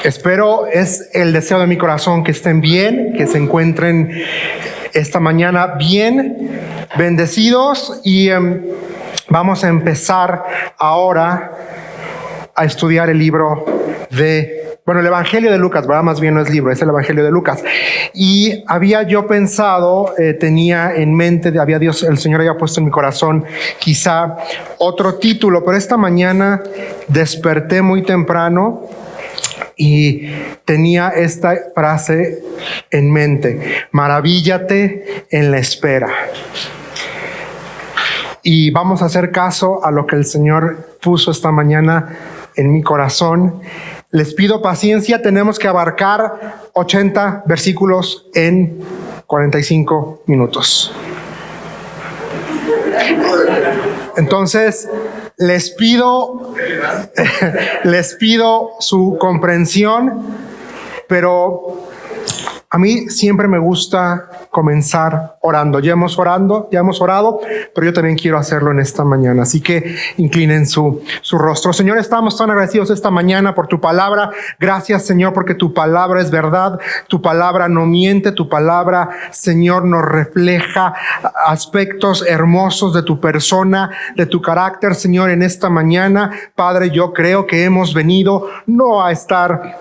Espero, es el deseo de mi corazón que estén bien, que se encuentren esta mañana bien, bendecidos, y vamos a empezar ahora a estudiar el libro el Evangelio de Lucas, ¿verdad? Más bien no es libro, es el Evangelio de Lucas. Y había yo pensado, tenía en mente, el Señor había puesto en mi corazón quizá otro título, pero esta mañana desperté muy temprano y tenía esta frase en mente: maravíllate en la espera. Y vamos a hacer caso a lo que el Señor puso esta mañana en mi corazón. Les pido paciencia, tenemos que abarcar 80 versículos en 45 minutos. Entonces, les pido su comprensión, pero a mí siempre me gusta comenzar orando. Ya hemos orado, pero yo también quiero hacerlo en esta mañana. Así que inclinen su rostro. Señor, estamos tan agradecidos esta mañana por tu palabra. Gracias, Señor, porque tu palabra es verdad. Tu palabra no miente. Tu palabra, Señor, nos refleja aspectos hermosos de tu persona, de tu carácter. Señor, en esta mañana, Padre, yo creo que hemos venido no a estar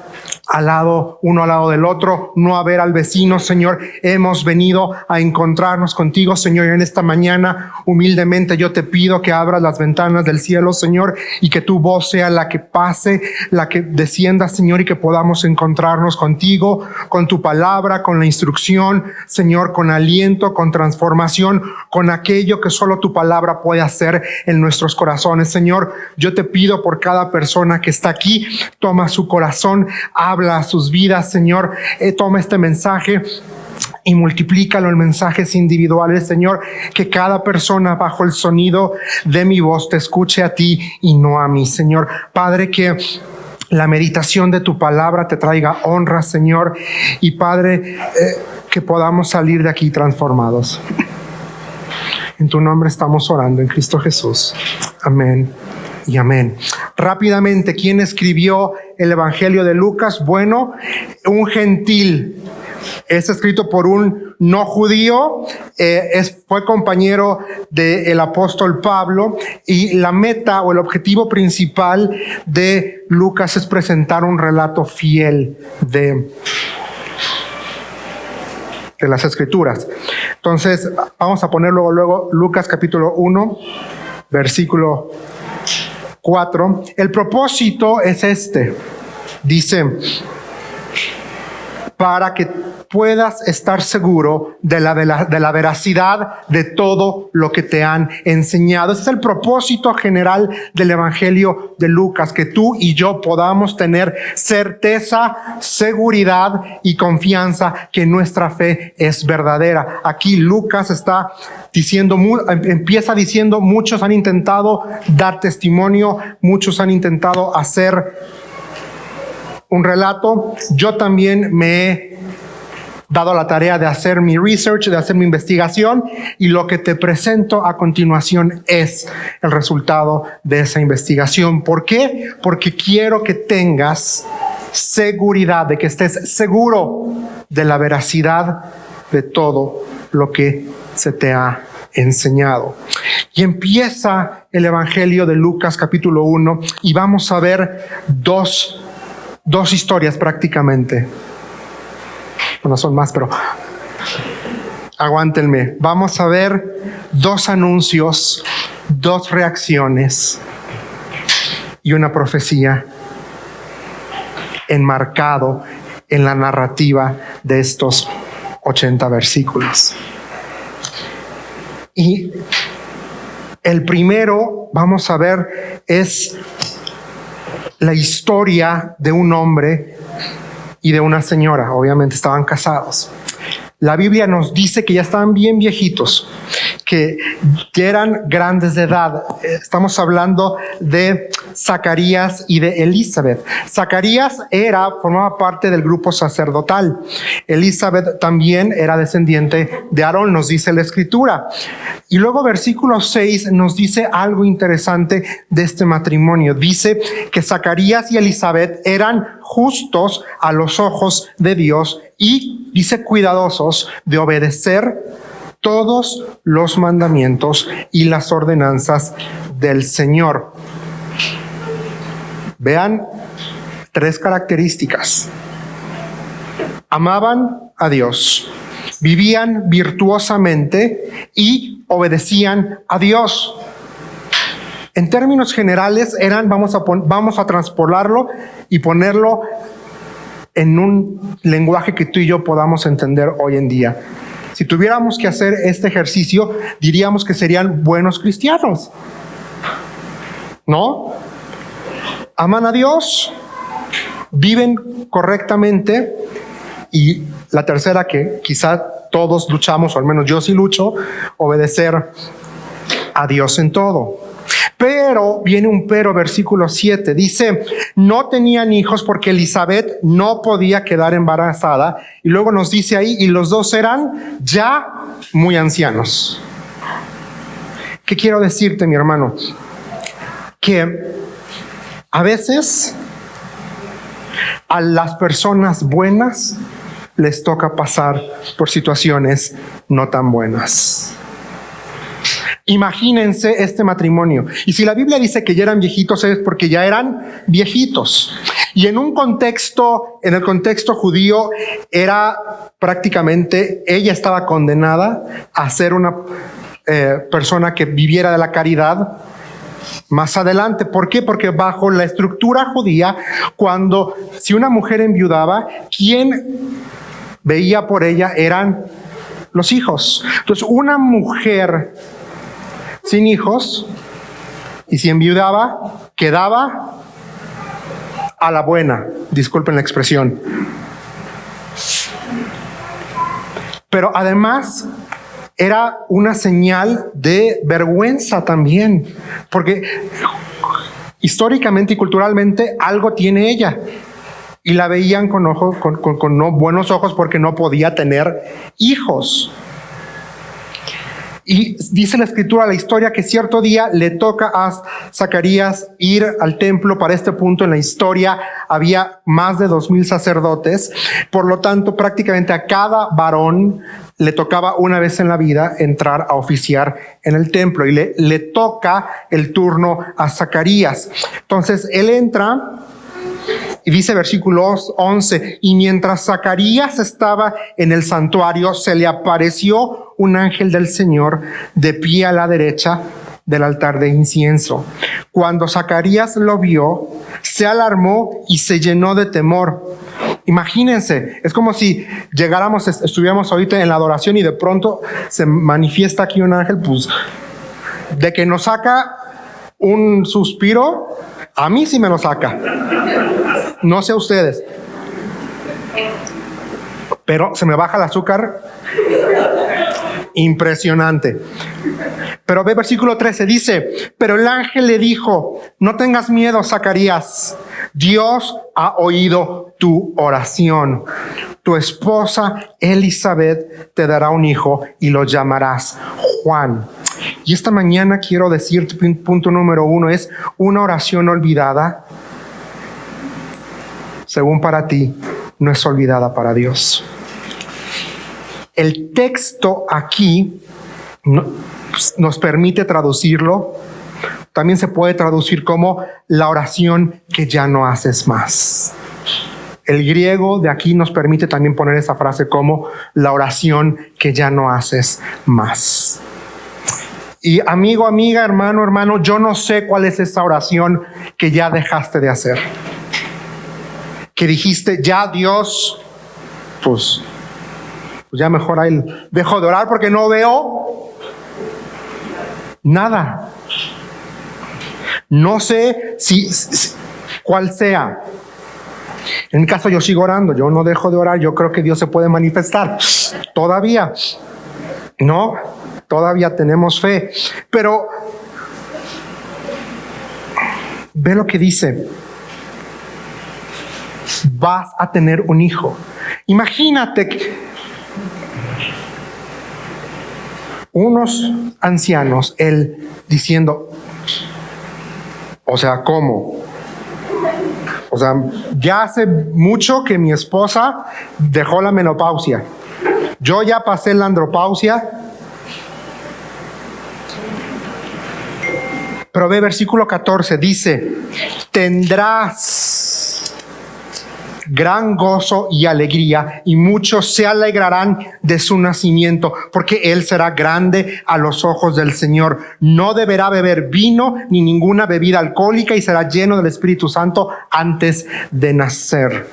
uno al lado del otro, no a ver al vecino, Señor. Hemos venido a encontrarnos contigo, Señor, y en esta mañana humildemente yo te pido que abras las ventanas del cielo, Señor, y que tu voz sea la que pase, la que descienda, Señor, y que podamos encontrarnos contigo, con tu palabra, con la instrucción, Señor, con aliento, con transformación, con aquello que solo tu palabra puede hacer en nuestros corazones. Señor, yo te pido por cada persona que está aquí, toma su corazón, habla a sus vidas, Señor. Toma este mensaje y multiplícalo en mensajes individuales, Señor, que cada persona bajo el sonido de mi voz te escuche a ti y no a mí, Señor. Padre, que la meditación de tu palabra te traiga honra, Señor, y Padre, que podamos salir de aquí transformados. En tu nombre estamos orando, en Cristo Jesús. Amén y amén. Rápidamente, ¿quién escribió el Evangelio de Lucas? Bueno, un gentil. Es escrito por un no judío, fue compañero del apóstol Pablo, y la meta o el objetivo principal de Lucas es presentar un relato fiel de las Escrituras. Entonces, vamos a poner luego Lucas capítulo 1, versículo 4. El propósito es este. Dice: para que puedas estar seguro de la veracidad de todo lo que te han enseñado. Ese es el propósito general del Evangelio de Lucas, que tú y yo podamos tener certeza, seguridad y confianza que nuestra fe es verdadera. Aquí Lucas empieza diciendo: muchos han intentado dar testimonio, muchos han intentado hacer un relato. Yo también me he dado la tarea de hacer mi research, de hacer mi investigación, y lo que te presento a continuación es el resultado de esa investigación. ¿Por qué? Porque quiero que tengas seguridad, de que estés seguro de la veracidad de todo lo que se te ha enseñado. Y empieza el Evangelio de Lucas capítulo 1 y vamos a ver dos historias prácticamente. Bueno, son más, pero aguántenme. Vamos a ver dos anuncios, dos reacciones y una profecía enmarcado en la narrativa de estos 80 versículos. Y el primero, vamos a ver, es la historia de un hombre y de una señora. Obviamente estaban casados. La Biblia nos dice que ya estaban bien viejitos, que ya eran grandes de edad. Estamos hablando de Zacarías y de Elizabeth. Zacarías formaba parte del grupo sacerdotal. Elizabeth también era descendiente de Aarón, nos dice la Escritura. Y luego versículo 6 nos dice algo interesante de este matrimonio. Dice que Zacarías y Elizabeth eran justos a los ojos de Dios y dice cuidadosos de obedecer todos los mandamientos y las ordenanzas del Señor. Vean 3 características. Amaban a Dios, vivían virtuosamente y obedecían a Dios. En términos generales vamos a transpolarlo y ponerlo en un lenguaje que tú y yo podamos entender hoy en día. Si tuviéramos que hacer este ejercicio, diríamos que serían buenos cristianos, ¿no? Aman a Dios, viven correctamente, y la tercera que quizá todos luchamos, o al menos yo sí lucho, obedecer a Dios en todo. Pero viene un pero, versículo 7, dice, no tenían hijos porque Elizabeth no podía quedar embarazada. Y luego nos dice ahí, y los dos eran ya muy ancianos. ¿Qué quiero decirte, mi hermano? Que a veces a las personas buenas les toca pasar por situaciones no tan buenas. Imagínense este matrimonio. Y si la Biblia dice que ya eran viejitos, es porque ya eran viejitos. Y en el contexto judío, era prácticamente, ella estaba condenada a ser una persona que viviera de la caridad más adelante. ¿Por qué? Porque bajo la estructura judía, si una mujer enviudaba, quien veía por ella eran los hijos. Entonces, una mujer sin hijos, y si enviudaba, quedaba a la buena, disculpen la expresión. Pero además era una señal de vergüenza también, porque históricamente y culturalmente algo tiene ella, y la veían con no buenos ojos porque no podía tener hijos. Y dice la Escritura, la historia, que cierto día le toca a Zacarías ir al templo. Para este punto en la historia había más de 2,000 sacerdotes. Por lo tanto, prácticamente a cada varón le tocaba una vez en la vida entrar a oficiar en el templo. Y le toca el turno a Zacarías. Entonces, él entra. Y dice versículo 11, y mientras Zacarías estaba en el santuario, se le apareció un ángel del Señor de pie a la derecha del altar de incienso. Cuando Zacarías lo vio, se alarmó y se llenó de temor. Imagínense, es como si estuviéramos ahorita en la adoración y de pronto se manifiesta aquí un ángel, pues, de que nos saca un suspiro. A mí sí me lo saca. No sé a ustedes. Pero se me baja el azúcar impresionante. Pero ve versículo 13, dice, pero el ángel le dijo, no tengas miedo, Zacarías. Dios ha oído tu oración. Tu esposa Elizabeth te dará un hijo y lo llamarás Juan. Y esta mañana quiero decirte, punto número 1, es una oración olvidada, según para ti, no es olvidada para Dios. El texto aquí nos permite traducirlo. También se puede traducir como la oración que ya no haces más. El griego de aquí nos permite también poner esa frase como la oración que ya no haces más. Y amigo, amiga, hermano, yo no sé cuál es esa oración que ya dejaste de hacer. Que dijiste, ya Dios, pues ya mejor ahí dejo de orar porque no veo nada. No sé si cuál sea. En mi caso yo sigo orando, yo no dejo de orar, yo creo que Dios se puede manifestar todavía, ¿no? todavía tenemos fe. Pero ve lo que dice. Vas a tener un hijo. Imagínate unos ancianos, él diciendo, o sea, ¿cómo? O sea, ya hace mucho que mi esposa dejó la menopausia. Yo ya pasé la andropausia. Pero ve versículo 14, dice, tendrás gran gozo y alegría, y muchos se alegrarán de su nacimiento, porque él será grande a los ojos del Señor. No deberá beber vino ni ninguna bebida alcohólica, y será lleno del Espíritu Santo antes de nacer.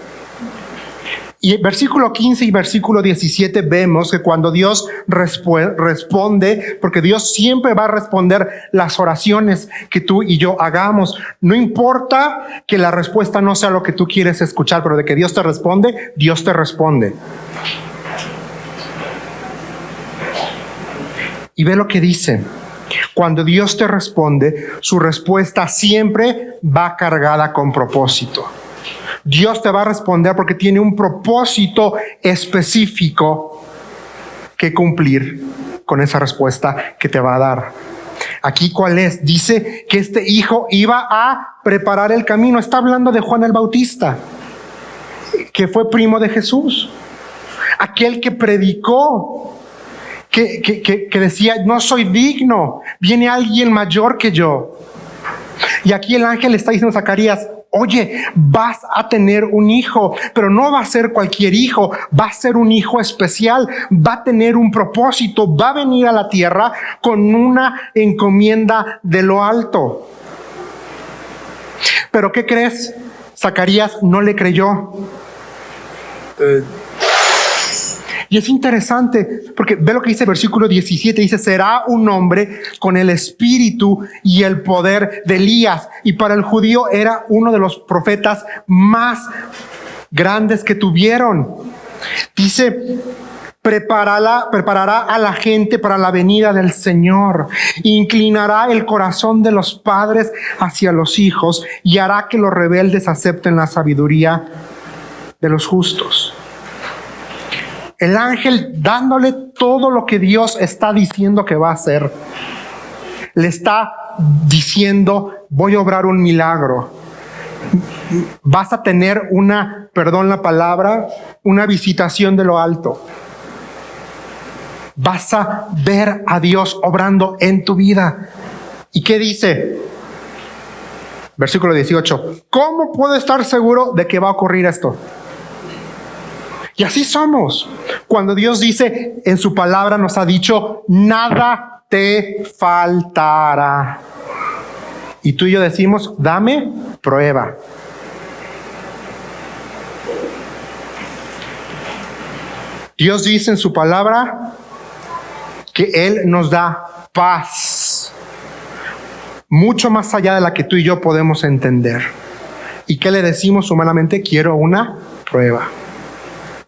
Y en versículo 15 y versículo 17 vemos que cuando Dios responde, porque Dios siempre va a responder las oraciones que tú y yo hagamos. No importa que la respuesta no sea lo que tú quieres escuchar, pero de que Dios te responde, Dios te responde. Y ve lo que dice. Cuando Dios te responde, su respuesta siempre va cargada con propósito. Dios te va a responder porque tiene un propósito específico que cumplir con esa respuesta que te va a dar. Aquí, ¿cuál es? Dice que este hijo iba a preparar el camino. Está hablando de Juan el Bautista, que fue primo de Jesús. Aquel que predicó, que decía, no soy digno, viene alguien mayor que yo. Y aquí el ángel está diciendo a Zacarías, oye, vas a tener un hijo, pero no va a ser cualquier hijo, va a ser un hijo especial, va a tener un propósito, va a venir a la tierra con una encomienda de lo alto. ¿Pero qué crees? Zacarías no le creyó. Y es interesante porque ve lo que dice el versículo 17, dice, será un hombre con el espíritu y el poder de Elías. Y para el judío era uno de los profetas más grandes que tuvieron. Dice, preparará a la gente para la venida del Señor, inclinará el corazón de los padres hacia los hijos y hará que los rebeldes acepten la sabiduría de los justos. El ángel dándole todo lo que Dios está diciendo que va a hacer. Le está diciendo, voy a obrar un milagro. Vas a tener una visitación de lo alto. Vas a ver a Dios obrando en tu vida. ¿Y qué dice? Versículo 18. ¿Cómo puedo estar seguro de que va a ocurrir esto? Y así somos. Cuando Dios dice en su palabra, nos ha dicho, nada te faltará. Y tú y yo decimos, dame prueba. Dios dice en su palabra que Él nos da paz, mucho más allá de la que tú y yo podemos entender. ¿Y qué le decimos humanamente? Quiero una prueba.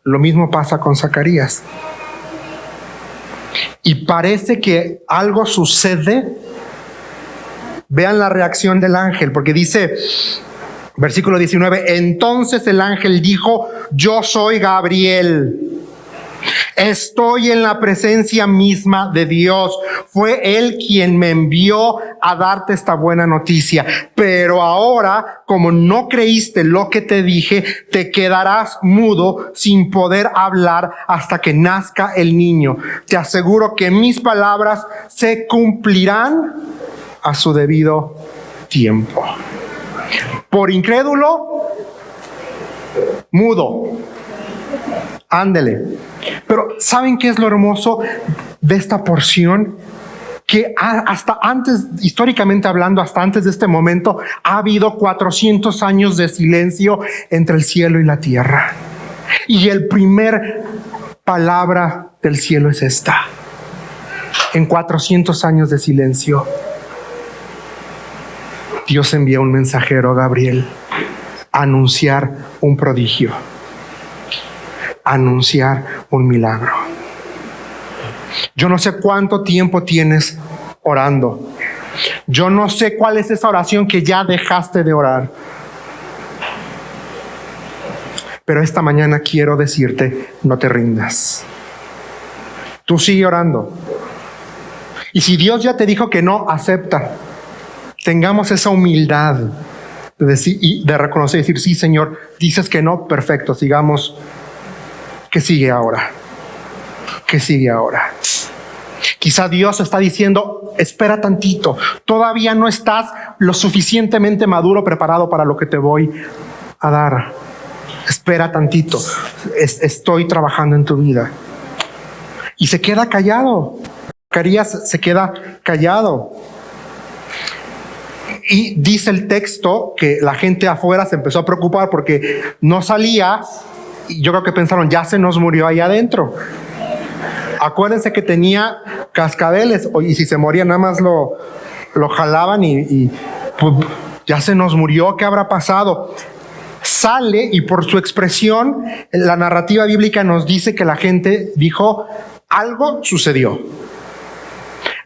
Lo mismo pasa con Zacarías. Y parece que algo sucede. Vean la reacción del ángel, porque dice, versículo 19, entonces el ángel dijo, yo soy Gabriel. Estoy en la presencia misma de Dios. Fue Él quien me envió a darte esta buena noticia. Pero ahora, como no creíste lo que te dije, te quedarás mudo sin poder hablar hasta que nazca el niño. Te aseguro que mis palabras se cumplirán a su debido tiempo. Por incrédulo, mudo. Ándele. Pero ¿saben qué es lo hermoso de esta porción? Que hasta antes, históricamente hablando, hasta antes de este momento, ha habido 400 años de silencio entre el cielo y la tierra. Y el primer palabra del cielo es esta. En 400 años de silencio, Dios envía un mensajero, Gabriel, a anunciar un prodigio, a anunciar un milagro. Yo no sé cuánto tiempo tienes orando. Yo no sé cuál es esa oración que ya dejaste de orar. Pero esta mañana quiero decirte, no te rindas. Tú sigue orando. Y si Dios ya te dijo que no, acepta. Tengamos esa humildad de decir y de reconocer y decir, sí, Señor, dices que no, perfecto, sigamos. ¿Qué sigue ahora? ¿Qué sigue ahora? Quizá Dios está diciendo, espera tantito, todavía no estás lo suficientemente maduro, preparado para lo que te voy a dar. Espera tantito, estoy trabajando en tu vida. Y se queda callado. Zacarías se queda callado. Y dice el texto que la gente afuera se empezó a preocupar porque no salía. Y yo creo que pensaron, ya se nos murió ahí adentro. Acuérdense que tenía cascabeles y si se moría nada más lo jalaban y pues, ya se nos murió, ¿qué habrá pasado? Sale y por su expresión, la narrativa bíblica nos dice que la gente dijo, algo sucedió.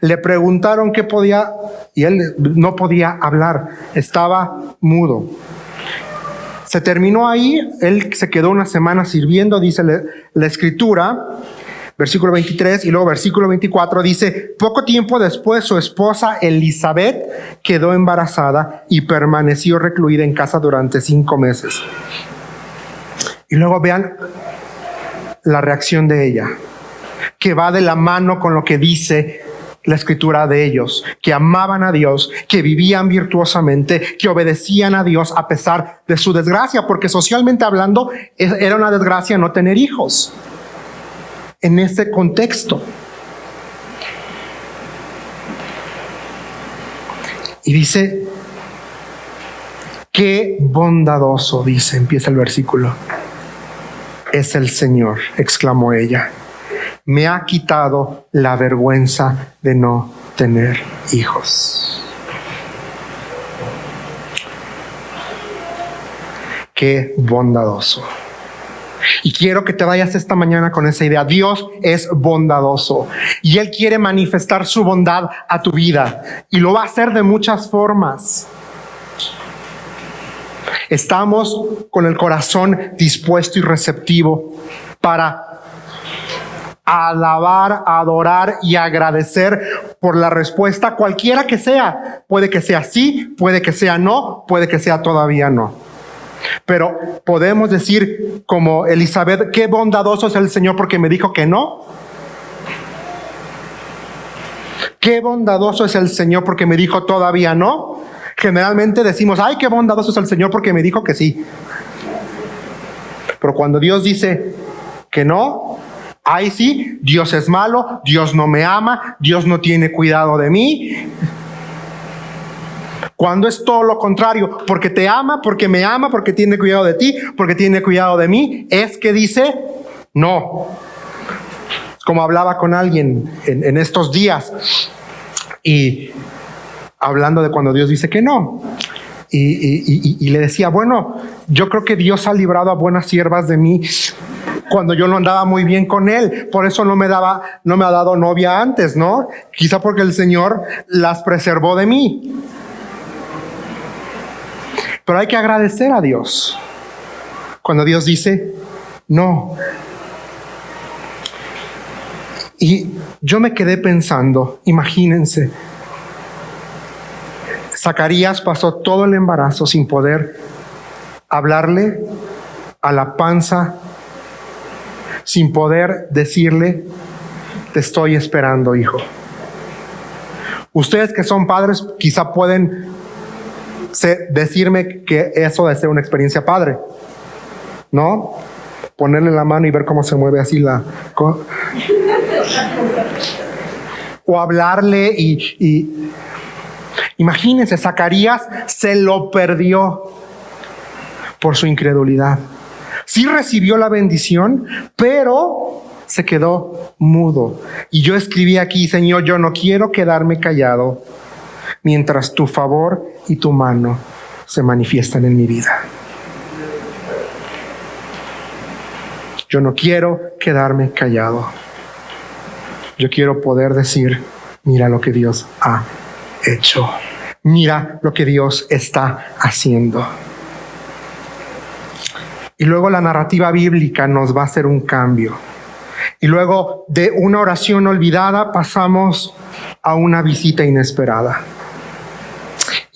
Le preguntaron qué podía y él no podía hablar, estaba mudo. Se terminó ahí, él se quedó una semana sirviendo, dice la escritura, versículo 23 y luego versículo 24 dice, poco tiempo después su esposa Elizabeth quedó embarazada y permaneció recluida en casa durante 5 meses. Y luego vean la reacción de ella, que va de la mano con lo que dice la escritura de ellos, que amaban a Dios, que vivían virtuosamente, que obedecían a Dios a pesar de su desgracia, porque socialmente hablando era una desgracia no tener hijos. En ese contexto. Y dice, qué bondadoso, dice, empieza el versículo. Es el Señor, exclamó ella. Me ha quitado la vergüenza de no tener hijos. Qué bondadoso. Y quiero que te vayas esta mañana con esa idea. Dios es bondadoso y Él quiere manifestar su bondad a tu vida y lo va a hacer de muchas formas. Estamos con el corazón dispuesto y receptivo para alabar, adorar y agradecer por la respuesta cualquiera que sea. Puede que sea sí, puede que sea no, puede que sea todavía no. Pero podemos decir como Elizabeth, qué bondadoso es el Señor porque me dijo que no. Qué bondadoso es el Señor porque me dijo todavía no. Generalmente decimos, ay, qué bondadoso es el Señor porque me dijo que sí. Pero cuando Dios dice que no, ay sí, Dios es malo, Dios no me ama, Dios no tiene cuidado de mí. Cuando es todo lo contrario, porque te ama, porque me ama, porque tiene cuidado de ti, porque tiene cuidado de mí, es que dice no. Como hablaba con alguien en estos días y hablando de cuando Dios dice que no. Y le decía, bueno, yo creo que Dios ha librado a buenas siervas de mí cuando yo no andaba muy bien con Él. Por eso no me ha dado novia antes, ¿no? Quizá porque el Señor las preservó de mí. Pero hay que agradecer a Dios cuando Dios dice no. Y yo me quedé pensando, imagínense, Zacarías pasó todo el embarazo sin poder hablarle a la panza, sin poder decirle, te estoy esperando, hijo. Ustedes que son padres quizá pueden decirme que eso de ser una experiencia padre, ¿no? Ponerle la mano y ver cómo se mueve así o hablarle y imagínense, Zacarías se lo perdió por su incredulidad. Sí recibió la bendición, pero se quedó mudo. Y yo escribí aquí, Señor, yo no quiero quedarme callado mientras tu favor y tu mano se manifiestan en mi vida. Yo no quiero quedarme callado. yo quiero poder decir, mira lo que Dios ha hecho. Mira lo que Dios está haciendo. Y luego la narrativa bíblica nos va a hacer un cambio. Y luego de una oración olvidada pasamos a una visita inesperada.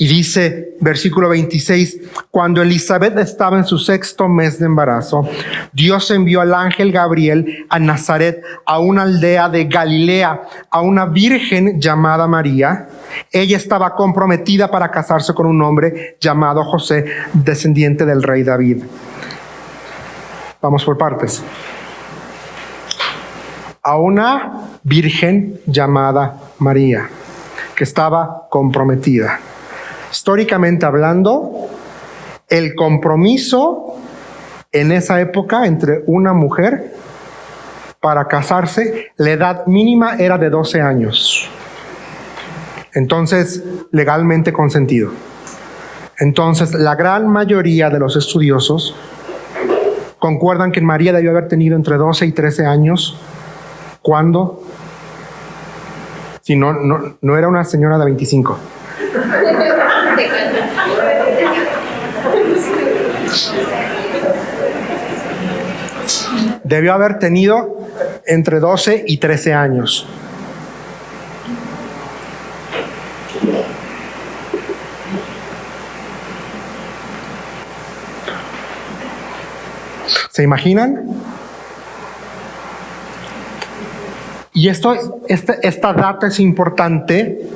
Y dice, versículo 26, cuando Elizabeth estaba en su 6º mes de embarazo, Dios envió al ángel Gabriel a Nazaret, a una aldea de Galilea, a una virgen llamada María. Ella estaba comprometida para casarse con un hombre llamado José, descendiente del rey David. Vamos por partes. A una virgen llamada María, que estaba comprometida. Históricamente hablando, el compromiso en esa época entre una mujer para casarse, la edad mínima era de 12 años. Entonces, legalmente consentido. Entonces, la gran mayoría de los estudiosos concuerdan que María debió haber tenido entre 12 y 13 años cuando, si no era una señora de 25. Debió haber tenido entre 12 y 13 años. ¿Se imaginan? Y esta data es importante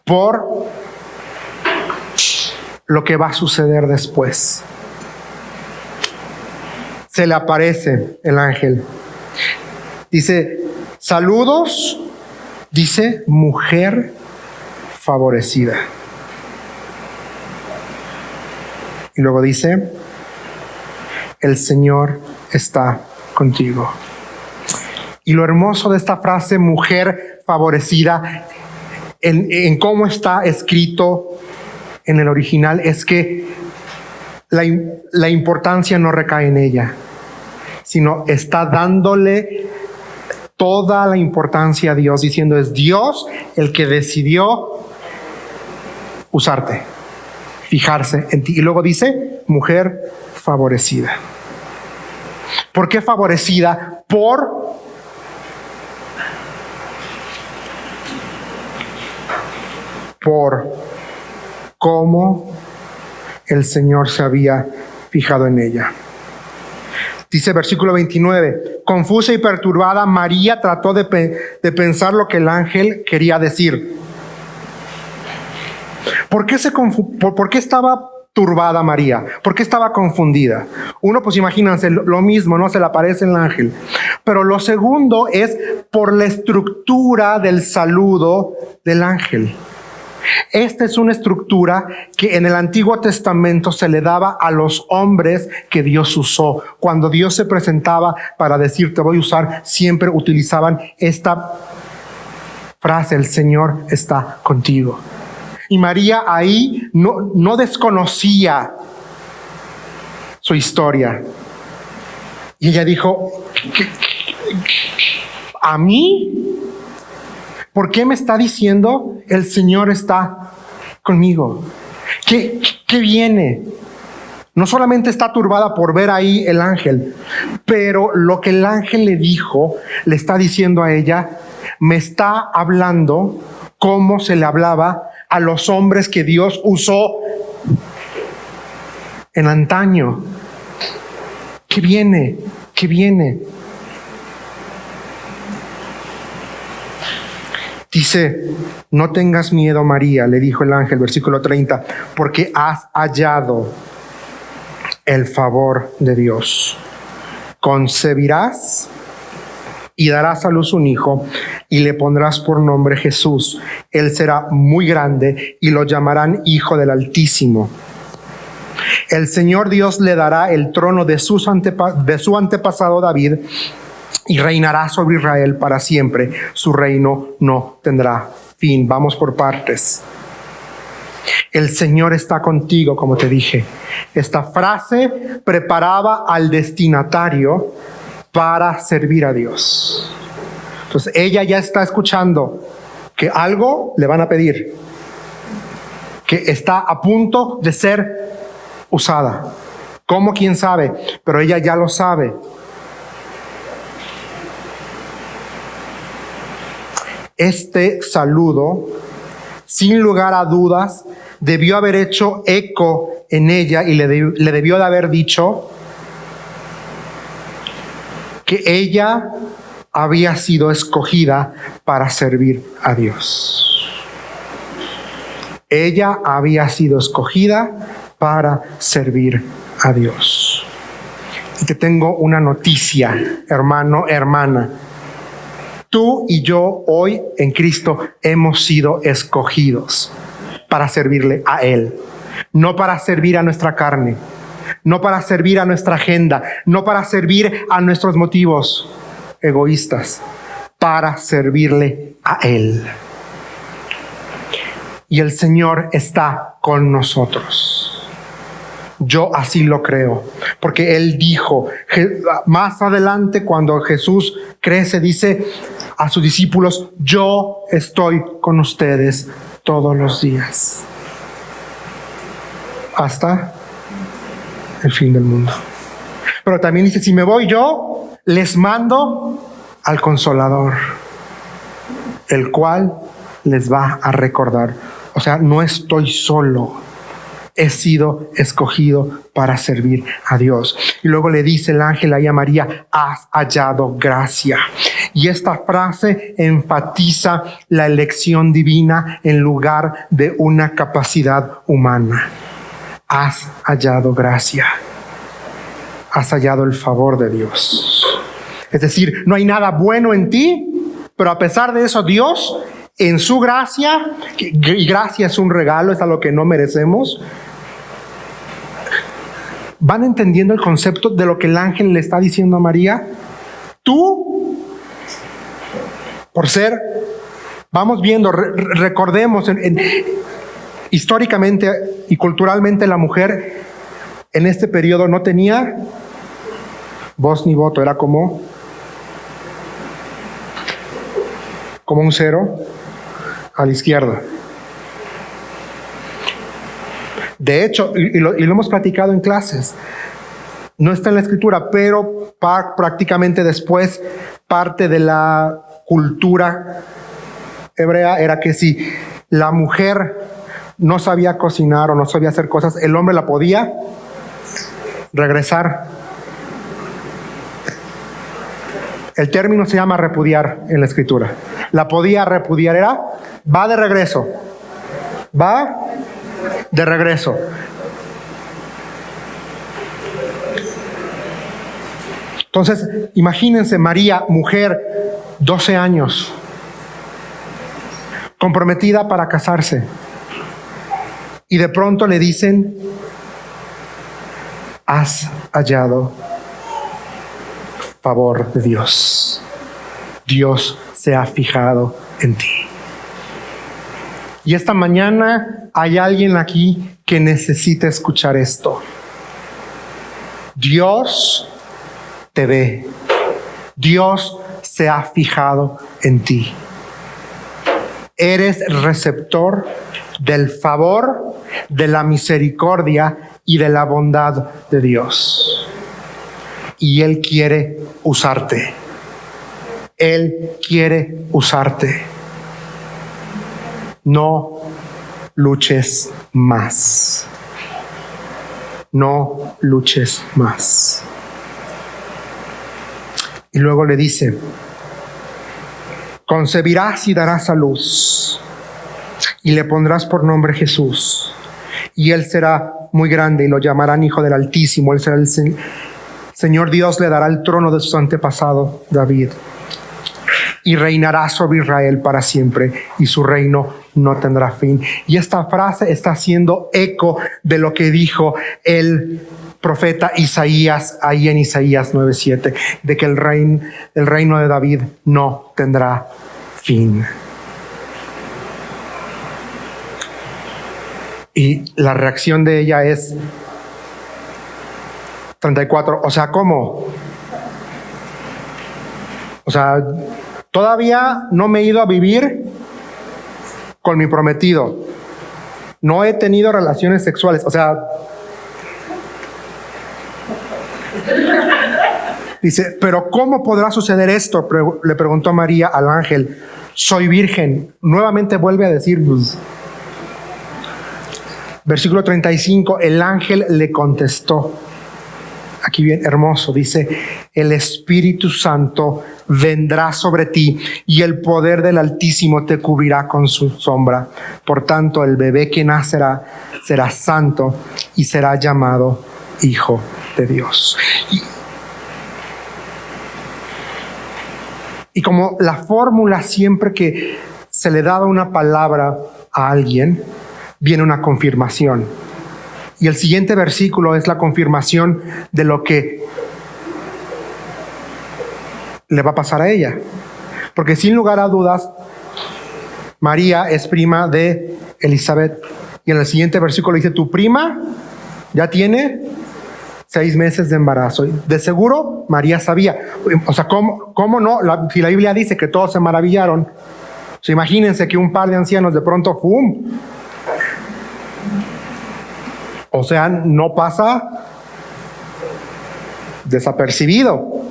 por lo que va a suceder después. Se le aparece el ángel. Dice, saludos, dice, mujer favorecida. Y luego dice, el Señor está contigo. Y lo hermoso de esta frase, mujer favorecida, en cómo está escrito en el original, es que la importancia no recae en ella, sino está dándole toda la importancia a Dios, diciendo, es Dios el que decidió usarte, fijarse en ti. Y luego dice, mujer favorecida. ¿Por qué favorecida? Por cómo el Señor se había fijado en ella. Dice versículo 29, confusa y perturbada, María trató de pensar lo que el ángel quería decir. ¿Por qué estaba turbada María? ¿Por qué estaba confundida? Uno, pues imagínense lo mismo, ¿no? Se le aparece el ángel. Pero lo segundo es por la estructura del saludo del ángel. Esta es una estructura que en el Antiguo Testamento se le daba a los hombres que Dios usó. Cuando Dios se presentaba para decir, te voy a usar, siempre utilizaban esta frase, el Señor está contigo. Y María ahí no desconocía su historia. Y ella dijo, ¿a mí? ¿Por qué me está diciendo el Señor está conmigo? ¿Qué viene? No solamente está turbada por ver ahí el ángel, pero lo que el ángel le dijo, le está diciendo a ella, me está hablando como se le hablaba a los hombres que Dios usó en antaño. ¿Qué viene? ¿Qué viene? Dice, no tengas miedo, María, le dijo el ángel, versículo 30, porque has hallado el favor de Dios. Concebirás y darás a luz un hijo y le pondrás por nombre Jesús. Él será muy grande y lo llamarán Hijo del Altísimo. El Señor Dios le dará el trono de su antepasado David y reinará sobre Israel para siempre. Su reino no tendrá fin. Vamos por partes. El Señor está contigo, como te dije. Esta frase preparaba al destinatario para servir a Dios. Entonces ella ya está escuchando que algo le van a pedir, que está a punto de ser usada. ¿Cómo? ¿Quién sabe? Pero ella ya lo sabe. Este saludo, sin lugar a dudas, debió haber hecho eco en ella y le debió de haber dicho que ella había sido escogida para servir a Dios. Ella había sido escogida para servir a Dios. Y te tengo una noticia, hermano, hermana. Tú y yo hoy en Cristo hemos sido escogidos para servirle a Él, no para servir a nuestra carne, no para servir a nuestra agenda, no para servir a nuestros motivos egoístas, para servirle a Él. Y el Señor está con nosotros. Yo así lo creo, porque Él dijo, más adelante cuando Jesús crece, dice a sus discípulos, yo estoy con ustedes todos los días, hasta el fin del mundo. Pero también dice, si me voy yo, les mando al Consolador, el cual les va a recordar. O sea, no estoy solo. He sido escogido para servir a Dios. Y luego le dice el ángel ahí a María, has hallado gracia. Y esta frase enfatiza la elección divina en lugar de una capacidad humana. Has hallado gracia. Has hallado el favor de Dios. Es decir, no hay nada bueno en ti, pero a pesar de eso, Dios, en su gracia, y gracia es un regalo, es algo que no merecemos, ¿van entendiendo el concepto de lo que el ángel le está diciendo a María? Tú, por ser, vamos viendo, recordemos, históricamente y culturalmente la mujer en este periodo no tenía voz ni voto, era como un cero a la izquierda. De hecho, y lo hemos platicado en clases, no está en la escritura, pero prácticamente después parte de la cultura hebrea era que si la mujer no sabía cocinar o no sabía hacer cosas, el hombre la podía regresar. El término se llama repudiar en la escritura. La podía repudiar, era va de regreso. Va de regreso. Entonces, imagínense María, mujer, 12 años, comprometida para casarse. Y de pronto le dicen, has hallado favor de Dios. Dios se ha fijado en ti. Y esta mañana hay alguien aquí que necesita escuchar esto. Dios te ve. Dios se ha fijado en ti. Eres receptor del favor, de la misericordia y de la bondad de Dios. Y Él quiere usarte. Él quiere usarte. No luches más. No luches más. Y luego le dice, concebirás y darás a luz, y le pondrás por nombre Jesús. Y él será muy grande y lo llamarán Hijo del Altísimo. Él será el Señor Dios, le dará el trono de su antepasado David. Y reinará sobre Israel para siempre, y su reino no tendrá fin. Y esta frase está haciendo eco de lo que dijo el profeta Isaías, ahí en Isaías 9:7, de que el reino de David no tendrá fin. Y la reacción de ella es 34. O sea, ¿cómo? O sea, Todavía no me he ido a vivir con mi prometido. No he tenido relaciones sexuales. O sea, dice, pero ¿cómo podrá suceder esto? Le preguntó María al ángel. Soy virgen. Nuevamente vuelve a decir, pues, versículo 35, el ángel le contestó. Aquí bien hermoso, dice, el Espíritu Santo vendrá sobre ti y el poder del Altísimo te cubrirá con su sombra. Por tanto, el bebé que nacerá será santo y será llamado Hijo de Dios. Y como la fórmula siempre que se le da una palabra a alguien, viene una confirmación. Y el siguiente versículo es la confirmación de lo que le va a pasar a ella. Porque sin lugar a dudas, María es prima de Elizabeth. Y en el siguiente versículo dice, tu prima ya tiene 6 meses de embarazo. De seguro, María sabía. O sea, ¿cómo no? Si la Biblia dice que todos se maravillaron. O sea, imagínense que un par de ancianos de pronto, ¡fum! O sea, no pasa desapercibido.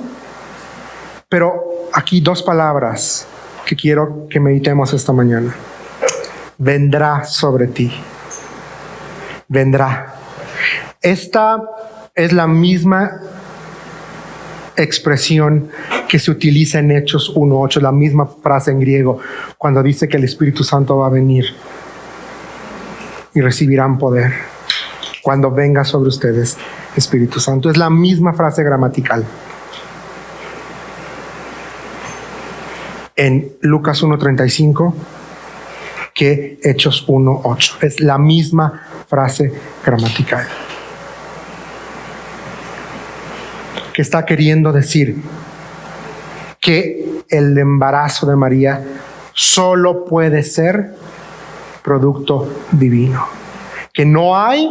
Pero aquí 2 palabras que quiero que meditemos esta mañana. Vendrá sobre ti. Vendrá. Esta es la misma expresión que se utiliza en Hechos 1:8, la misma frase en griego, cuando dice que el Espíritu Santo va a venir y recibirán poder cuando venga sobre ustedes Espíritu Santo. Es la misma frase gramatical. En Lucas 1:35 que Hechos 1:8. Es la misma frase gramatical. Que está queriendo decir que el embarazo de María solo puede ser producto divino. Que no hay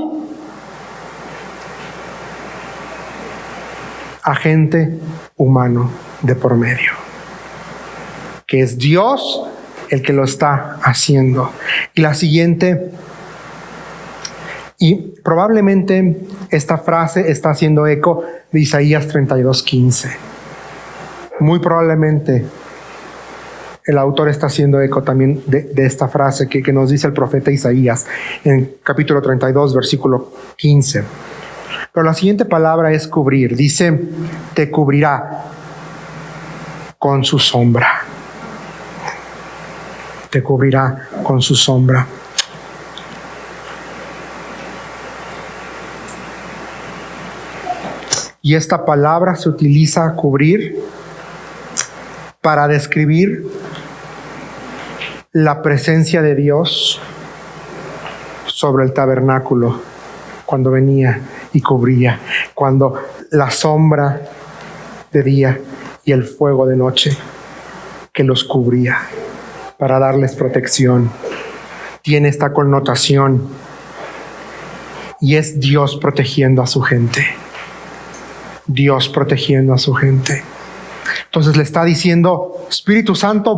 agente humano de por medio. Que es Dios el que lo está haciendo. Y la siguiente, y probablemente esta frase está haciendo eco de Isaías 32:15. Muy probablemente el autor está haciendo eco también de esta frase que nos dice el profeta Isaías en capítulo 32, versículo 15. Pero la siguiente palabra es cubrir. Dice, te cubrirá con su sombra. Te cubrirá con su sombra. Y esta palabra se utiliza a cubrir para describir la presencia de Dios sobre el tabernáculo cuando venía y cubría, cuando la sombra de día y el fuego de noche que los cubría para darles protección. Tiene esta connotación y es Dios protegiendo a su gente. Dios protegiendo a su gente. Entonces le está diciendo, Espíritu Santo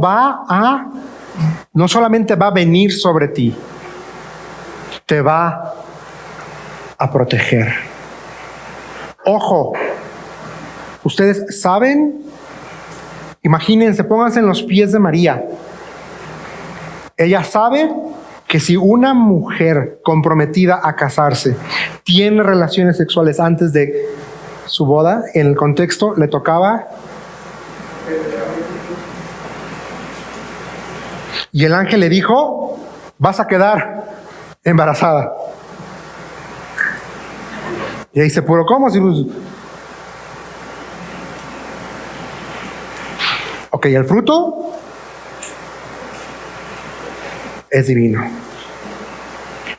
no solamente va a venir sobre ti, te va a proteger. Ojo, ustedes saben, imagínense, pónganse en los pies de María. Ella sabe que si una mujer comprometida a casarse tiene relaciones sexuales antes de su boda, en el contexto le tocaba, y el ángel le dijo, vas a quedar embarazada. Y ahí dice, pero ¿cómo? Si ok, el fruto es divino.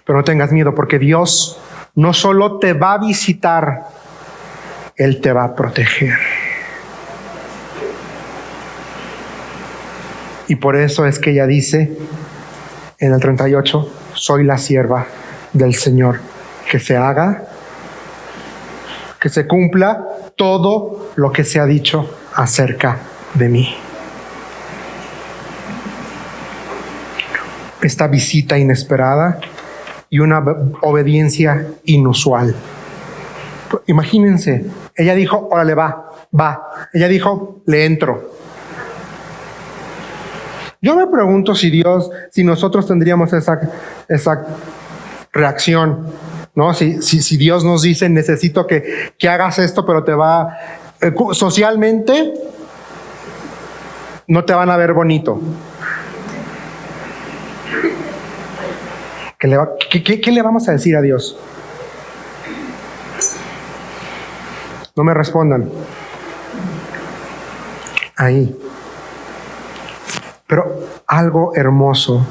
Pero no tengas miedo, porque Dios no solo te va a visitar, Él te va a proteger. Y por eso es que ella dice en el 38, soy la sierva del Señor, que se haga, que se cumpla todo lo que se ha dicho acerca de mí. esta visita inesperada y una obediencia inusual. Imagínense, ella dijo, órale, va. Ella dijo, le entro. Yo me pregunto si nosotros tendríamos esa reacción, ¿no? Si Dios nos dice, necesito que hagas esto, pero te va, socialmente, no te van a ver bonito. ¿Qué le vamos a decir a Dios? No me respondan. Ahí. Pero algo hermoso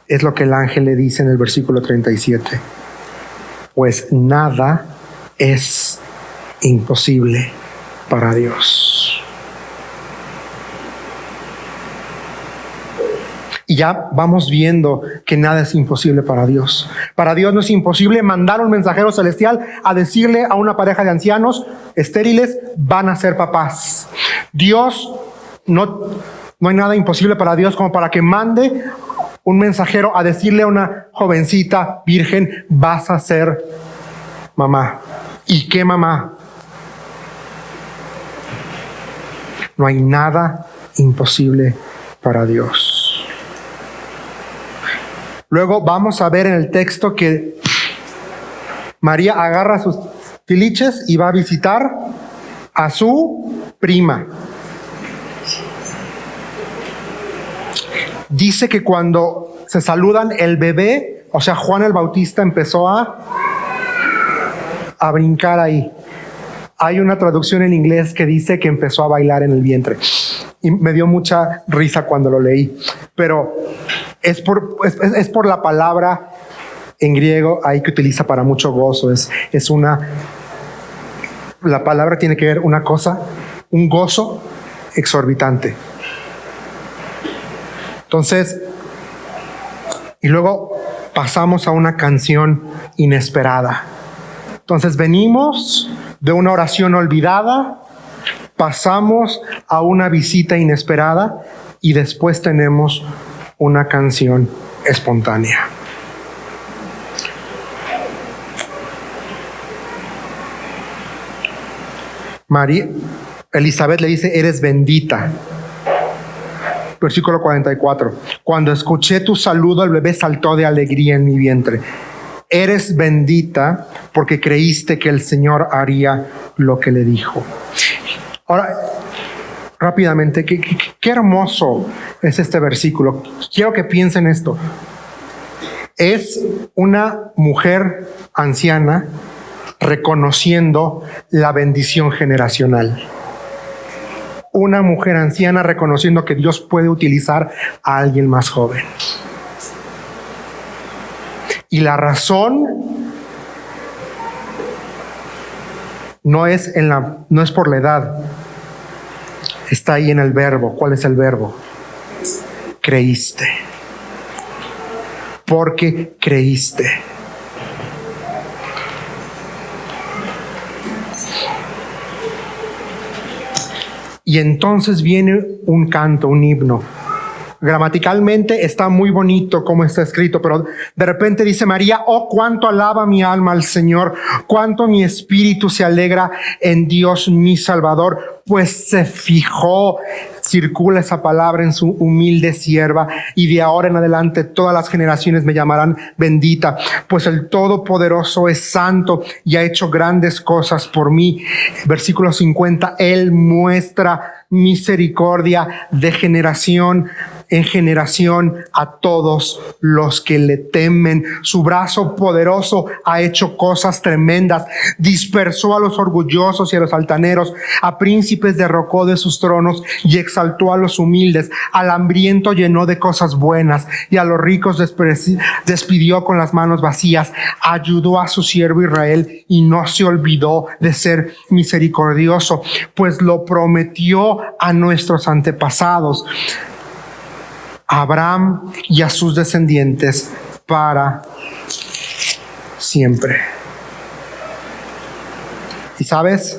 es lo que el ángel le dice en el versículo 37. Pues nada es imposible para Dios. Y ya vamos viendo que nada es imposible para Dios. Para Dios no es imposible mandar un mensajero celestial a decirle a una pareja de ancianos estériles, van a ser papás. Dios, no hay nada imposible para Dios como para que mande un mensajero a decirle a una jovencita virgen, vas a ser mamá. ¿Y qué mamá? No hay nada imposible para Dios. Luego vamos a ver en el texto que María agarra sus tiliches y va a visitar a su prima. Dice que cuando se saludan, el bebé, o sea, Juan el Bautista, empezó a brincar ahí. Hay una traducción en inglés que dice que empezó a bailar en el vientre. Y me dio mucha risa cuando lo leí. Pero es por la palabra en griego ahí que utiliza para mucho gozo. La palabra tiene que ver una cosa, un gozo exorbitante. Entonces, y luego pasamos a una canción inesperada. Entonces venimos de una oración olvidada, pasamos a una visita inesperada y después tenemos una canción espontánea. Elizabeth le dice, eres bendita. Versículo 44. Cuando escuché tu saludo, el bebé saltó de alegría en mi vientre. Eres bendita porque creíste que el Señor haría lo que le dijo. Ahora, rápidamente, qué hermoso es este versículo. Quiero que piensen esto. Es una mujer anciana reconociendo la bendición generacional. Una mujer anciana reconociendo que Dios puede utilizar a alguien más joven. Y la razón no es por la edad. Está ahí en el verbo. ¿Cuál es el verbo? Creíste. Porque creíste. Y entonces viene un canto, un himno. Gramaticalmente está muy bonito como está escrito, pero de repente dice María, oh, cuánto alaba mi alma al Señor, cuánto mi espíritu se alegra en Dios mi Salvador, pues se fijó, circula esa palabra, en su humilde sierva, y de ahora en adelante todas las generaciones me llamarán bendita, pues el Todopoderoso es santo y ha hecho grandes cosas por mí. Versículo 50, Él muestra misericordia de generación en generación a todos los que le temen. Su brazo poderoso ha hecho cosas tremendas. Dispersó a los orgullosos y a los altaneros. A príncipes derrocó de sus tronos y exaltó a los humildes. Al hambriento llenó de cosas buenas y a los ricos despidió con las manos vacías. Ayudó a su siervo Israel y no se olvidó de ser misericordioso, pues lo prometió a nuestros antepasados, a Abraham y a sus descendientes para siempre. Y sabes,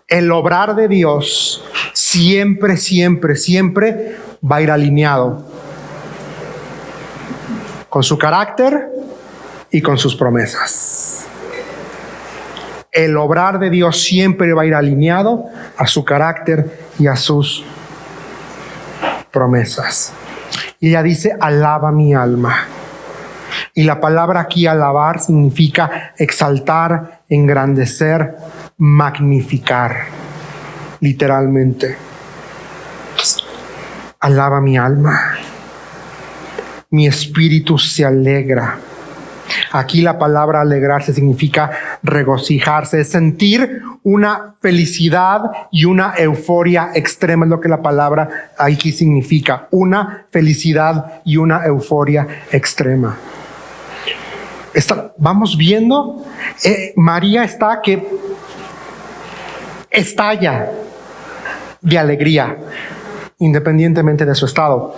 el obrar de Dios siempre va a ir alineado con su carácter y con sus promesas. El obrar de Dios siempre va a ir alineado a su carácter y a sus promesas. Y ella dice, alaba mi alma. Y la palabra aquí alabar significa exaltar, engrandecer, magnificar, literalmente. Alaba mi alma. Mi espíritu se alegra. Aquí la palabra alegrarse significa regocijarse, es sentir una felicidad y una euforia extrema, es lo que la palabra aquí significa, una felicidad y una euforia extrema. Vamos viendo, María está que estalla de alegría, independientemente de su estado.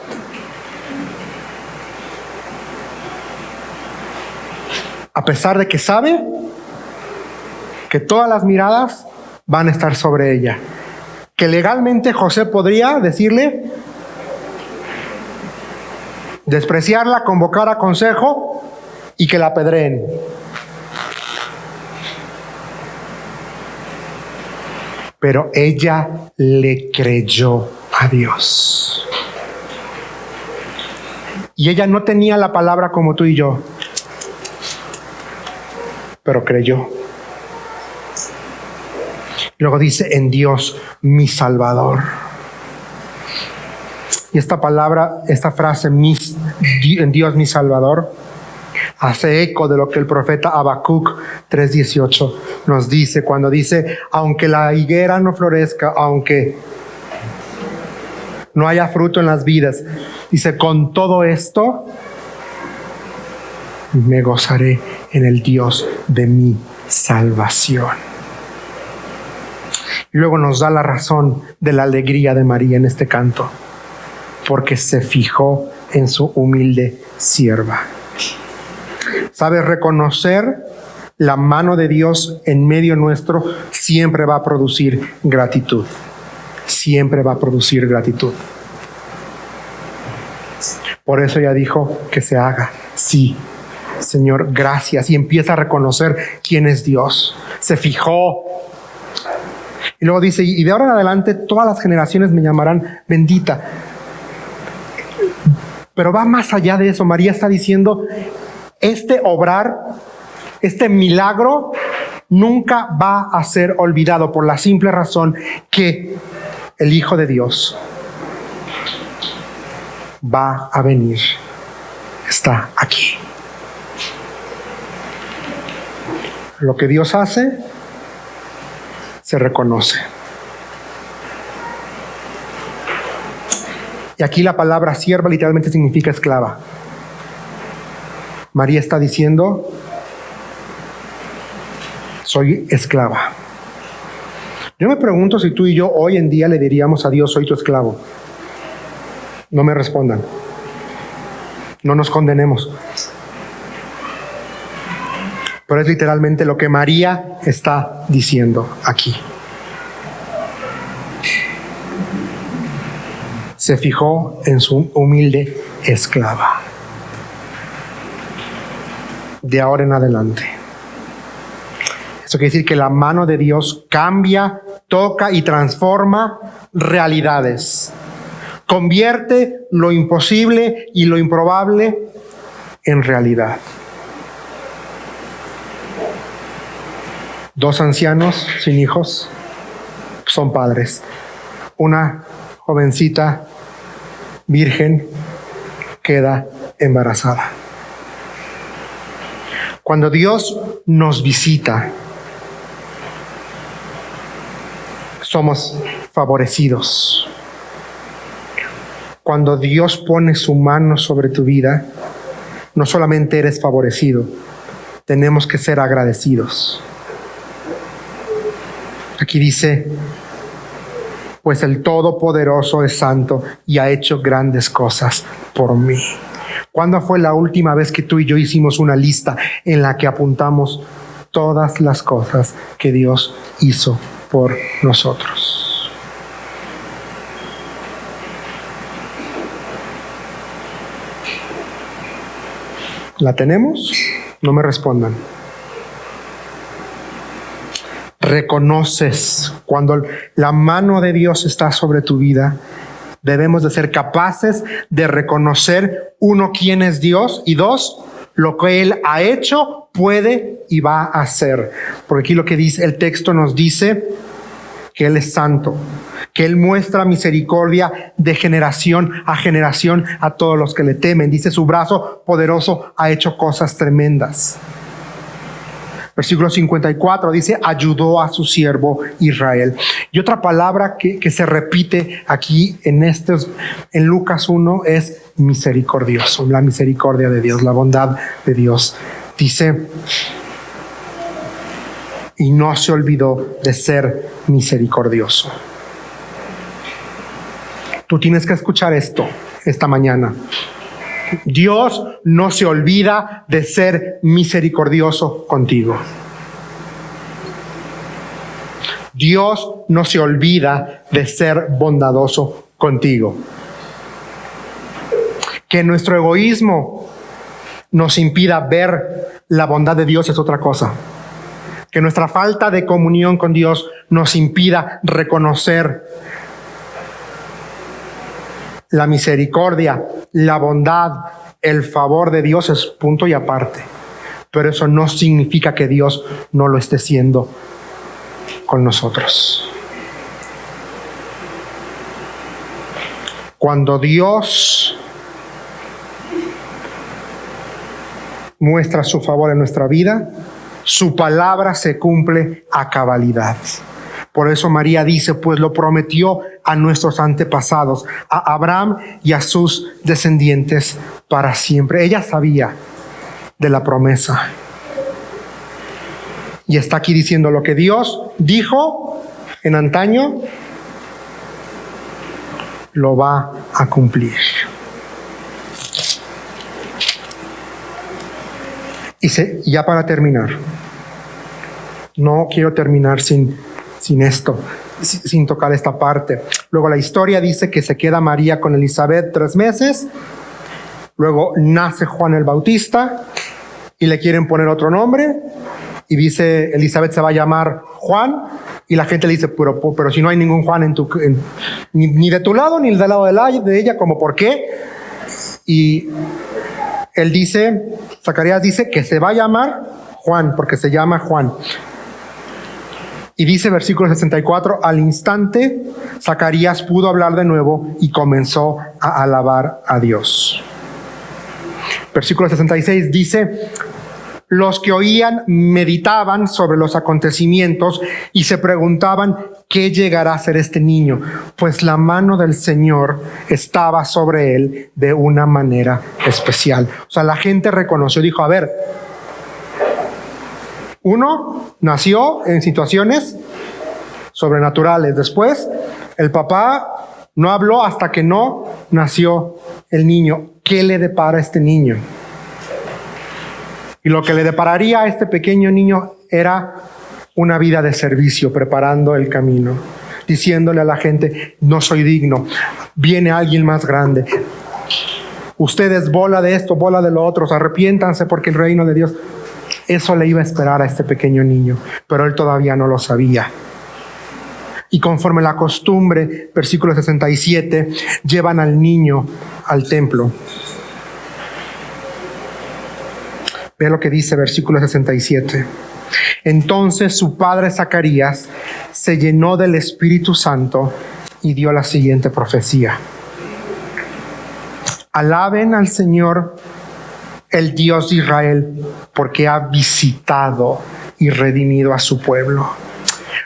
A pesar de que sabe que todas las miradas van a estar sobre ella. Que legalmente José podría decirle, despreciarla, convocar a consejo y que la apedreen. Pero ella le creyó a Dios. Y ella no tenía la palabra como tú y yo, pero creyó. Luego dice, en Dios mi Salvador. Y esta palabra, esta frase, en Dios mi Salvador, hace eco de lo que el profeta Habacuc 3:18 nos dice, cuando dice, aunque la higuera no florezca, aunque no haya fruto en las vidas, dice, con todo esto me gozaré en el Dios de mi salvación. Y luego nos da la razón de la alegría de María en este canto, porque se fijó en su humilde sierva. ¿Sabes? Reconocer la mano de Dios en medio nuestro siempre va a producir gratitud. Siempre va a producir gratitud. Por eso ella dijo que se haga. Sí, Señor, gracias. Y empieza a reconocer quién es Dios. Se fijó. Y luego dice, y de ahora en adelante todas las generaciones me llamarán bendita. Pero va más allá de eso. María está diciendo, este obrar, este milagro, nunca va a ser olvidado por la simple razón que el Hijo de Dios va a venir. Está aquí. Lo que Dios hace, se reconoce. Y aquí la palabra sierva literalmente significa esclava. María está diciendo, soy esclava. Yo me pregunto si tú y yo hoy en día le diríamos a Dios, soy tu esclavo. No me respondan. No nos condenemos. Pero es literalmente lo que María está diciendo aquí. Se fijó en su humilde esclava. De ahora en adelante. Eso quiere decir que la mano de Dios cambia, toca y transforma realidades. Convierte lo imposible y lo improbable en realidad. 2 ancianos sin hijos son padres. Una jovencita virgen queda embarazada. Cuando Dios nos visita, somos favorecidos. Cuando Dios pone su mano sobre tu vida, no solamente eres favorecido, tenemos que ser agradecidos. Aquí dice, pues el Todopoderoso es santo y ha hecho grandes cosas por mí. ¿Cuándo fue la última vez que tú y yo hicimos una lista en la que apuntamos todas las cosas que Dios hizo por nosotros? ¿La tenemos? No me respondan. Reconoces cuando la mano de Dios está sobre tu vida. Debemos de ser capaces de reconocer, uno, quién es Dios, y dos, lo que Él ha hecho, puede y va a hacer. Porque aquí lo que dice el texto nos dice que Él es santo, que Él muestra misericordia de generación a todos los que le temen. Dice, su brazo poderoso ha hecho cosas tremendas. Versículo 54 dice, ayudó a su siervo Israel. Y otra palabra que se repite aquí en Lucas 1 es misericordioso. La misericordia de Dios, la bondad de Dios. Dice, y no se olvidó de ser misericordioso. Tú tienes que escuchar esto esta mañana. Dios no se olvida de ser misericordioso contigo. Dios no se olvida de ser bondadoso contigo. Que nuestro egoísmo nos impida ver la bondad de Dios es otra cosa. Que nuestra falta de comunión con Dios nos impida reconocer la misericordia, la bondad, el favor de Dios es punto y aparte. Pero eso no significa que Dios no lo esté haciendo con nosotros. Cuando Dios muestra su favor en nuestra vida, su palabra se cumple a cabalidad. Por eso María dice, pues lo prometió a nuestros antepasados, a Abraham y a sus descendientes para siempre. Ella sabía de la promesa. Y está aquí diciendo lo que Dios dijo en antaño, lo va a cumplir. Y ya para terminar, no quiero terminar sin esto, sin tocar esta parte. Luego la historia dice que se queda María con Elizabeth 3 meses. Luego nace Juan el Bautista y le quieren poner otro nombre. Y dice, Elizabeth se va a llamar Juan. Y la gente le dice, pero si no hay ningún Juan ni de tu lado, ni del lado de ella, ¿como por qué? Y él dice, Zacarías dice que se va a llamar Juan, porque se llama Juan. Y dice versículo 64, al instante Zacarías pudo hablar de nuevo y comenzó a alabar a Dios. Versículo 66 dice, los que oían meditaban sobre los acontecimientos y se preguntaban qué llegará a ser este niño, pues la mano del Señor estaba sobre él de una manera especial. O sea, la gente reconoció, dijo, a ver, uno nació en situaciones sobrenaturales. Después, el papá no habló hasta que no nació el niño. ¿Qué le depara a este niño? Y lo que le depararía a este pequeño niño era una vida de servicio, preparando el camino, diciéndole a la gente, no soy digno, viene alguien más grande. Ustedes bola de esto, bola de lo otro, arrepiéntanse porque el reino de Dios... Eso le iba a esperar a este pequeño niño, pero él todavía no lo sabía. Y conforme la costumbre, versículo 67, llevan al niño al templo. Ve lo que dice versículo 67. Entonces su padre Zacarías se llenó del Espíritu Santo y dio la siguiente profecía. Alaben al Señor, el Dios de Israel, porque ha visitado y redimido a su pueblo.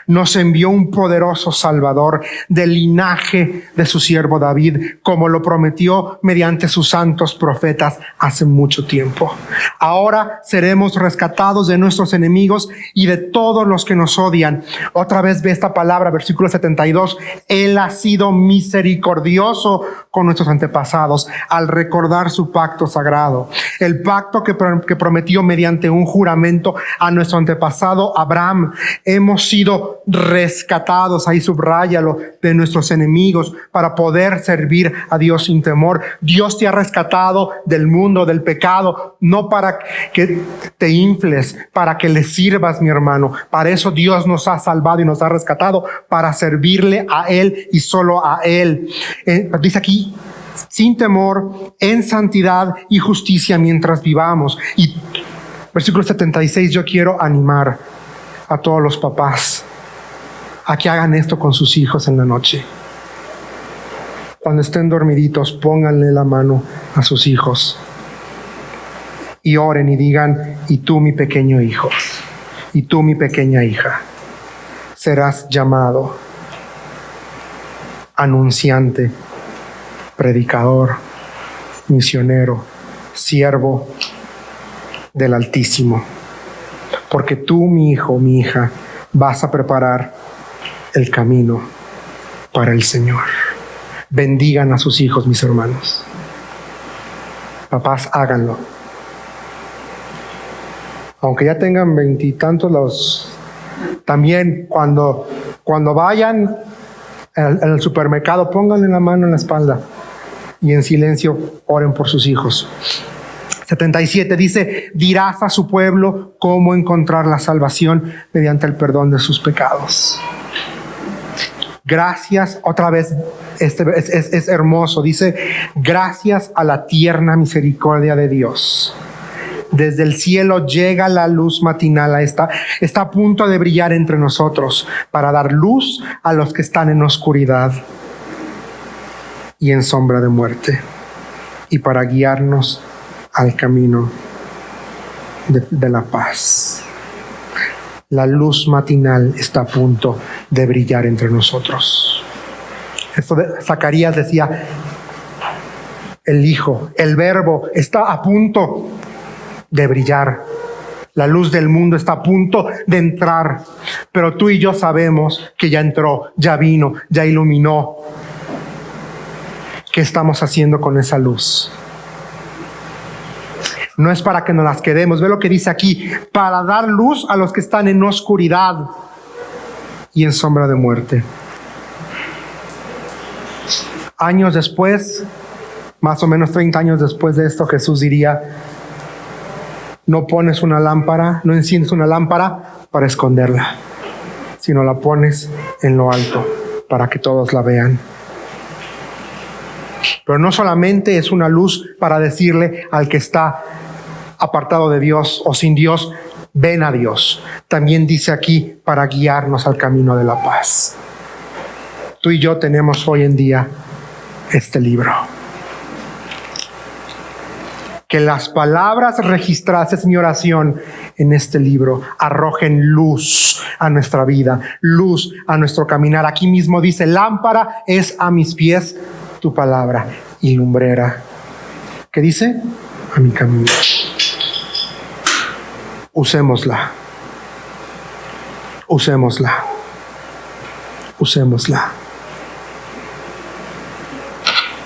Nos envió un poderoso Salvador del linaje de su siervo David, como lo prometió mediante sus santos profetas hace mucho tiempo. Ahora seremos rescatados de nuestros enemigos y de todos los que nos odian. Otra vez ve esta palabra, versículo 72. Él ha sido misericordioso con nuestros antepasados al recordar su pacto sagrado. El pacto que prometió mediante un juramento a nuestro antepasado Abraham. Hemos sido rescatados, ahí subráyalo, de nuestros enemigos para poder servir a Dios sin temor. Dios te ha rescatado del mundo, del pecado, no para que te infles, para que le sirvas, mi hermano. Para eso Dios nos ha salvado y nos ha rescatado, para servirle a Él y solo a Él. Dice aquí, sin temor, en santidad y justicia mientras vivamos. Y versículo 76, yo quiero animar a todos los papás a que hagan esto con sus hijos en la noche. Cuando estén dormiditos, pónganle la mano a sus hijos y oren y digan: y tú, mi pequeño hijo, y tú, mi pequeña hija, serás llamado anunciante, predicador, misionero, siervo del Altísimo, porque tú, mi hijo, mi hija, vas a preparar el camino para el Señor. Bendigan a sus hijos, mis hermanos. Papás, háganlo. Aunque ya tengan 20 y tantos, también cuando vayan en el supermercado, pónganle la mano en la espalda y en silencio oren por sus hijos. 77 dice: dirás a su pueblo cómo encontrar la salvación mediante el perdón de sus pecados. Gracias, otra vez, es hermoso. Dice: gracias a la tierna misericordia de Dios. Desde el cielo llega la luz matinal, está a punto de brillar entre nosotros para dar luz a los que están en oscuridad y en sombra de muerte, y para guiarnos al camino de la paz. La luz matinal está a punto de brillar entre nosotros. Esto de Zacarías decía: el Hijo, el Verbo, está a punto de brillar. La luz del mundo está a punto de entrar, pero tú y yo sabemos que ya entró, ya vino, ya iluminó. ¿Qué estamos haciendo con esa luz? No es para que nos las quedemos. Ve lo que dice aquí: para dar luz a los que están en oscuridad y en sombra de muerte. Años después, más o menos 30 años después de esto, Jesús diría: no pones una lámpara, no enciendes una lámpara para esconderla, sino la pones en lo alto para que todos la vean. Pero no solamente es una luz para decirle al que está apartado de Dios o sin Dios: ven a Dios. También dice aquí: para guiarnos al camino de la paz. Tú y yo tenemos hoy en día este libro. Que las palabras registradas, es mi oración, en este libro arrojen luz a nuestra vida, luz a nuestro caminar. Aquí mismo dice: lámpara es a mis pies tu palabra y lumbrera. ¿Qué dice? A mi camino. Usémosla. Usémosla. Usémosla.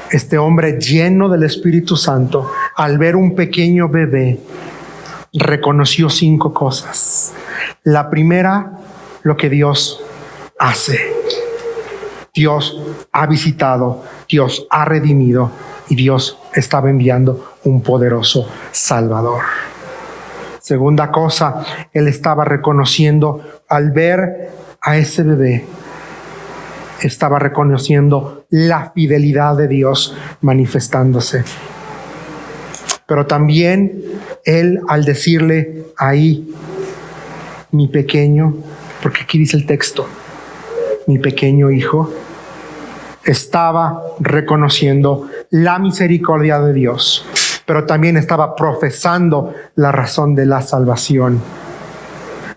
Este hombre lleno del Espíritu Santo, al ver un pequeño bebé, reconoció 5 cosas. La primera, lo que Dios hace. Dios ha visitado, Dios ha redimido y Dios estaba enviando un poderoso Salvador. Segunda cosa, él estaba reconociendo, al ver a ese bebé, estaba reconociendo la fidelidad de Dios manifestándose. Pero también él, al decirle ahí: mi pequeño, porque aquí dice el texto, mi pequeño hijo, estaba reconociendo la misericordia de Dios, pero también estaba profesando la razón de la salvación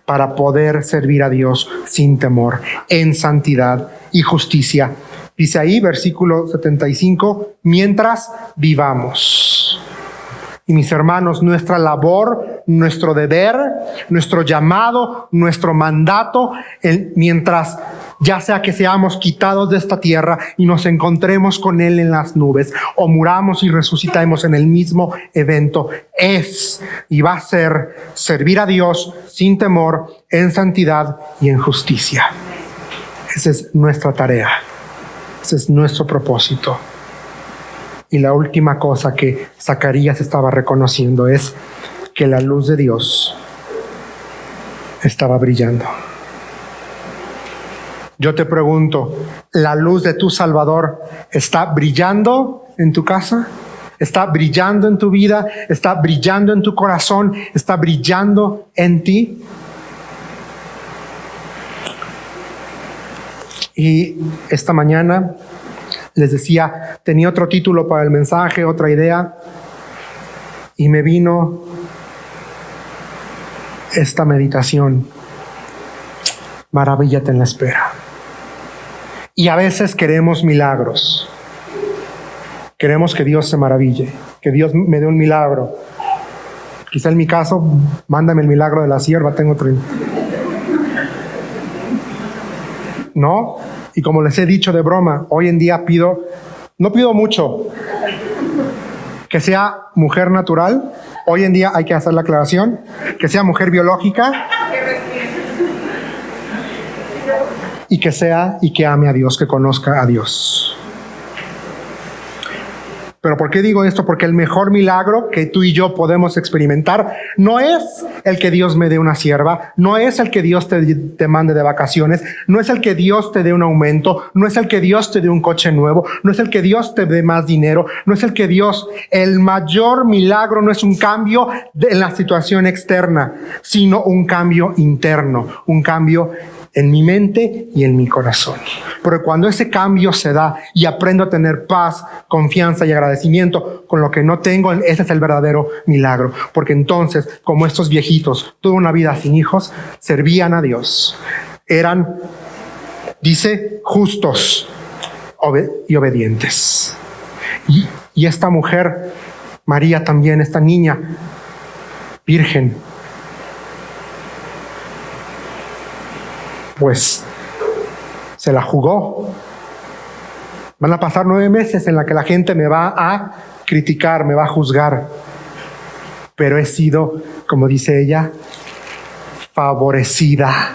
para poder servir a Dios sin temor, en santidad y justicia. Dice ahí, versículo 75, mientras vivamos. Y mis hermanos, nuestra labor, nuestro deber, nuestro llamado, nuestro mandato, mientras ya sea que seamos quitados de esta tierra y nos encontremos con Él en las nubes, o muramos y resucitemos en el mismo evento, es y va a ser servir a Dios sin temor, en santidad y en justicia. Esa es nuestra tarea. Ese es nuestro propósito. Y la última cosa que Zacarías estaba reconociendo es que la luz de Dios estaba brillando. Yo te pregunto, ¿la luz de tu Salvador está brillando en tu casa? ¿Está brillando en tu vida? ¿Está brillando en tu corazón? ¿Está brillando en ti? Y esta mañana les decía, tenía otro título para el mensaje, otra idea, y me vino esta meditación: maravíllate en la espera. Y a veces queremos milagros. Queremos que Dios se maraville, que Dios me dé un milagro. Quizá en mi caso, mándame el milagro de la sierva, tengo 30. ¿No? Y como les he dicho de broma, hoy en día no pido mucho, que sea mujer natural. Hoy en día hay que hacer la aclaración, que sea mujer biológica y que ame a Dios, que conozca a Dios. ¿Pero por qué digo esto? Porque el mejor milagro que tú y yo podemos experimentar no es el que Dios me dé una sierva, no es el que Dios te mande de vacaciones, no es el que Dios te dé un aumento, no es el que Dios te dé un coche nuevo, no es el que Dios te dé más dinero, no es el mayor milagro no es un cambio en la situación externa, sino un cambio interno, un cambio en mi mente y en mi corazón. Pero cuando ese cambio se da y aprendo a tener paz, confianza y agradecimiento con lo que no tengo, ese es el verdadero milagro. Porque entonces, como estos viejitos, toda una vida sin hijos, servían a Dios. Eran, dice, justos y obedientes. Y esta mujer, María también, esta niña, virgen, pues se la jugó. Van a pasar 9 meses en la que la gente me va a criticar, me va a juzgar. Pero he sido, como dice ella, favorecida,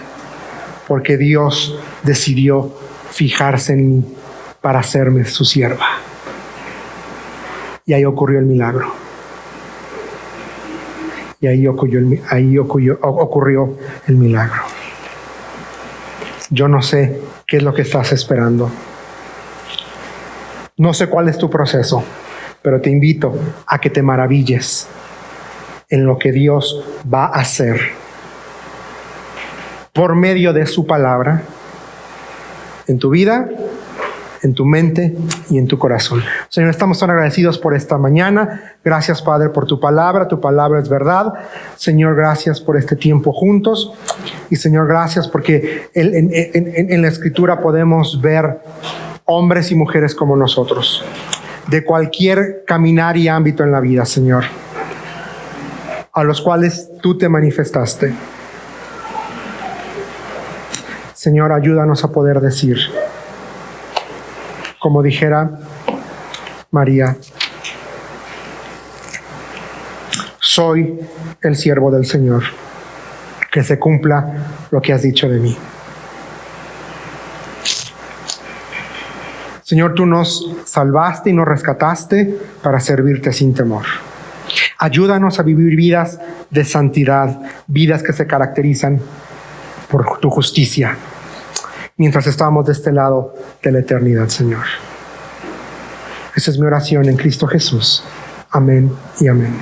porque Dios decidió fijarse en mí para hacerme su sierva. Y ahí ocurrió el milagro. Y ahí ocurrió el milagro. Yo no sé qué es lo que estás esperando. No sé cuál es tu proceso, pero te invito a que te maravilles en lo que Dios va a hacer por medio de su palabra en tu vida, en tu mente y en tu corazón. Señor, estamos tan agradecidos por esta mañana. Gracias, Padre, por tu palabra es verdad. Señor, gracias por este tiempo juntos. Y Señor, gracias porque en la Escritura podemos ver hombres y mujeres como nosotros, de cualquier caminar y ámbito en la vida, Señor, a los cuales tú te manifestaste. Señor, ayúdanos a poder decir, como dijera María, soy el siervo del Señor, que se cumpla lo que has dicho de mí. Señor, tú nos salvaste y nos rescataste para servirte sin temor. Ayúdanos a vivir vidas de santidad, vidas que se caracterizan por tu justicia, mientras estamos de este lado de la eternidad, Señor. Esa es mi oración en Cristo Jesús. Amén y amén.